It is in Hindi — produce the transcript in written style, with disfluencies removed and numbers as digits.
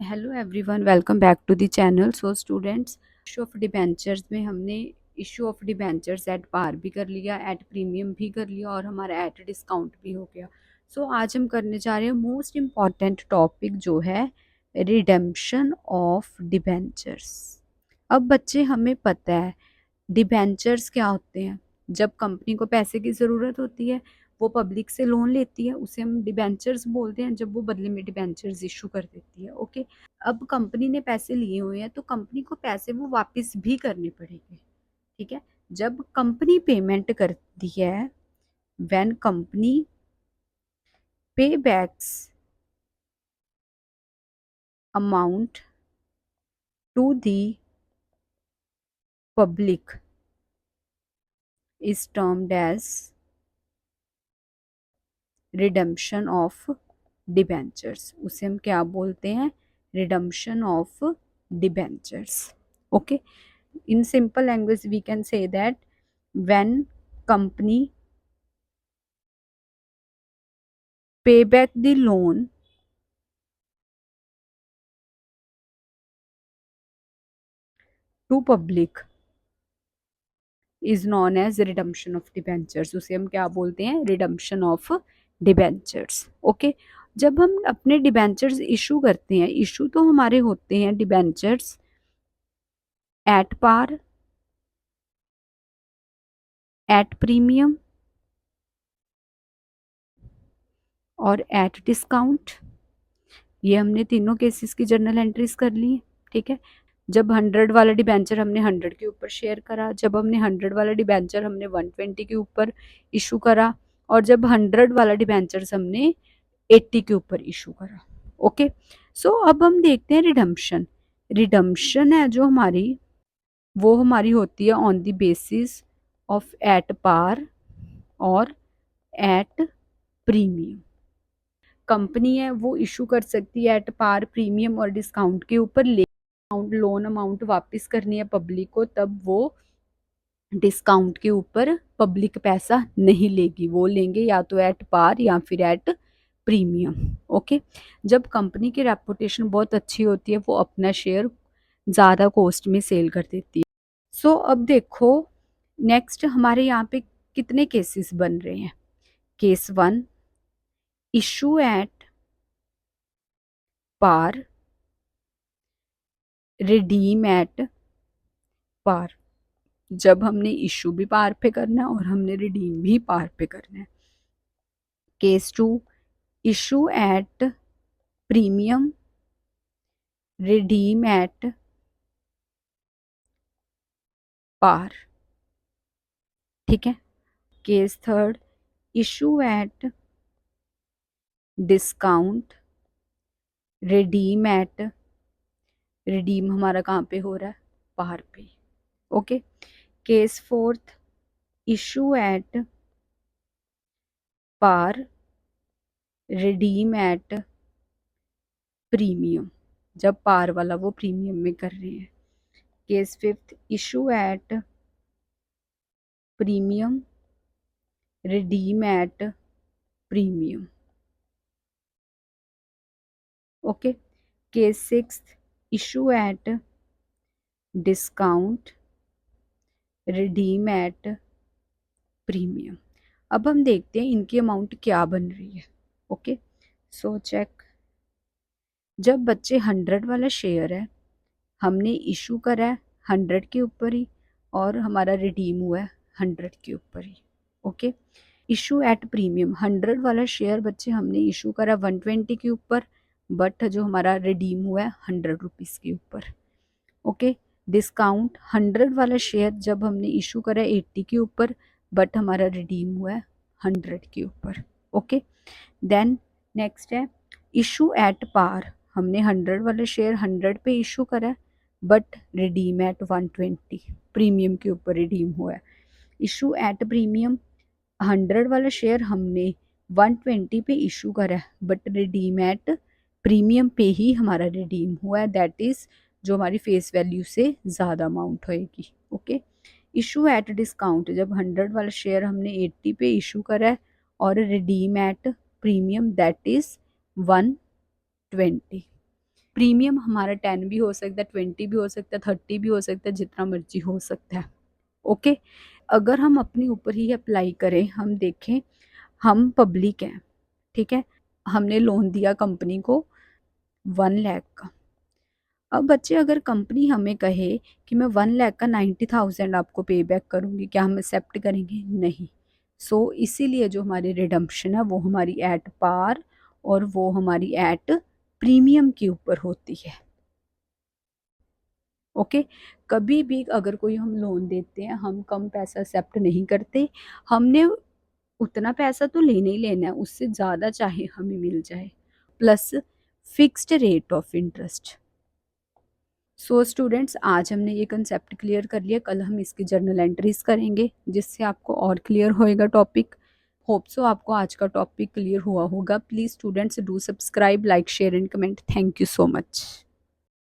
Hello everyone, welcome back to the channel. So students, issue of debentures में हमने issue of debentures at par भी कर लिया, एट प्रीमियम भी कर लिया और हमारा एट डिस्काउंट भी हो गया। सो आज हम करने जा रहे हैं मोस्ट इम्पॉर्टेंट टॉपिक, जो है रिडेम्पशन ऑफ डिबेंचर्स। अब बच्चे, हमें पता है डिबेंचर्स क्या होते हैं। जब कंपनी को पैसे की ज़रूरत होती है, वो पब्लिक से लोन लेती है, उसे हम डिबेंचर्स बोलते हैं। जब वो बदले में डिबेंचर्स इशू कर देती है, ओके। अब कंपनी ने पैसे लिए हुए हैं तो कंपनी को पैसे वो वापस भी करने पड़ेंगे, ठीक है। जब कंपनी पेमेंट करती है, when company pay backs amount to the public is termed as redemption of debentures. उसे हम क्या बोलते हैं? Redemption of debentures, okay. In simple language we can say that when company pay back the loan to public is known as redemption of debentures। उसे हम क्या बोलते हैं? redemption of debentures, okay. जब हम अपने डिबेंचर्स इशू करते हैं, इशू तो हमारे होते हैं debentures at par, at premium और एट डिस्काउंट। ये हमने तीनों केसेस की जर्नल एंट्रीज कर ली है, ठीक है। जब 100 वाला डिबेंचर हमने 100 के ऊपर शेयर करा, जब हमने 100 वाला डिबेंचर हमने 120 के ऊपर इशू करा, और जब 100 वाला डिबेंचर हमने 80 के ऊपर इशू करा, ओके। सो अब हम देखते हैं रिडम्पशन। रिडम्पशन है जो हमारी, वो हमारी होती है on the basis of at par और एट प्रीमियम। कंपनी है वो इशू कर सकती है एट पार, प्रीमियम और डिस्काउंट के ऊपर, लोन अमाउंट वापस करनी है पब्लिक को, तब वो डिस्काउंट के ऊपर पब्लिक पैसा नहीं लेगी, वो लेंगे या तो एट पार या फिर एट प्रीमियम, ओके। जब कंपनी की रेपुटेशन बहुत अच्छी होती है, वो अपना शेयर ज़्यादा कॉस्ट में सेल कर देती है। सो अब देखो, नेक्स्ट हमारे यहाँ पे कितने केसेस बन रहे हैं। Case 1, issue at par, redeem at par. जब हमने इशू भी पार पे करना है और हमने रिडीम भी पार पे करना है। Case 2, issue at premium, redeem at par, ठीक है। Case 3, issue at discount, redeem at, redeem हमारा कहाँ पे हो रहा है? पार पे, okay. Case 4, issue at par, redeem at premium. जब पार वाला वो प्रीमियम में कर रहे हैं। Case 5, issue at premium, redeem at premium, okay. Case 6, issue at discount, redeem at premium. अब हम देखते हैं इनकी अमाउंट क्या बन रही है, ओके। सो चेक, जब बच्चे 100 वाला शेयर है, हमने इशू करा है 100 के ऊपर ही और हमारा रिडीम हुआ है 100 के ऊपर ही, ओके। इशू एट प्रीमियम, 100 वाला शेयर बच्चे हमने इशू करा 120 के ऊपर, बट जो हमारा रिडीम हुआ है 100 रुपीज़ के ऊपर, ओके। डिस्काउंट, 100 वाला शेयर जब हमने इशू करा 80 के ऊपर, बट हमारा रिडीम हुआ है 100 के ऊपर, ओके। देन नेक्स्ट है इशू एट पार, हमने 100 वाला शेयर 100 पे इशू करा है, बट रिडीम एट 120, प्रीमियम के ऊपर रिडीम हुआ है। इशू एट प्रीमियम, 100 वाला शेयर हमने 120 पे इशू करा है, बट रिडीम एट प्रीमियम पे ही हमारा रिडीम हुआ है, दैट इज़ जो हमारी फेस वैल्यू से ज़्यादा अमाउंट होएगी, ओके। इशू एट डिस्काउंट, जब 100 वाला शेयर हमने 80 पे इशू करा है और redeem at premium, that is 120, premium हमारा 10 भी हो सकता है, 20 भी हो सकता है, 30 भी हो सकता है, जितना मर्जी हो सकता है। ओके, अगर हम अपने ऊपर ही अप्लाई करें, हम देखें, हम पब्लिक हैं, ठीक है, हमने लोन दिया कंपनी को 1 लाख का। अब बच्चे अगर कंपनी हमें कहे कि मैं 1 लाख का 90,000 आपको पे बैक करूँगी, क्या हम एक्सेप्ट करेंगे? नहीं। सो इसीलिए जो हमारी रिडम्पशन है वो हमारी एट पार और वो हमारी एट प्रीमियम के ऊपर होती है। ओके, कभी भी अगर कोई हम लोन देते हैं, हम कम पैसा एक्सेप्ट नहीं करते। हमने उतना पैसा तो लेना ही लेना है, उससे ज़्यादा चाहे हमें मिल जाए, plus fixed rate of interest. So students, आज हमने ये कंसेप्ट क्लियर कर लिया, कल हम इसकी जर्नल एंट्रीज करेंगे जिससे आपको और क्लियर होएगा टॉपिक। होप सो आपको आज का टॉपिक क्लियर हुआ होगा। Please students do subscribe, like, share and comment. Thank you so much.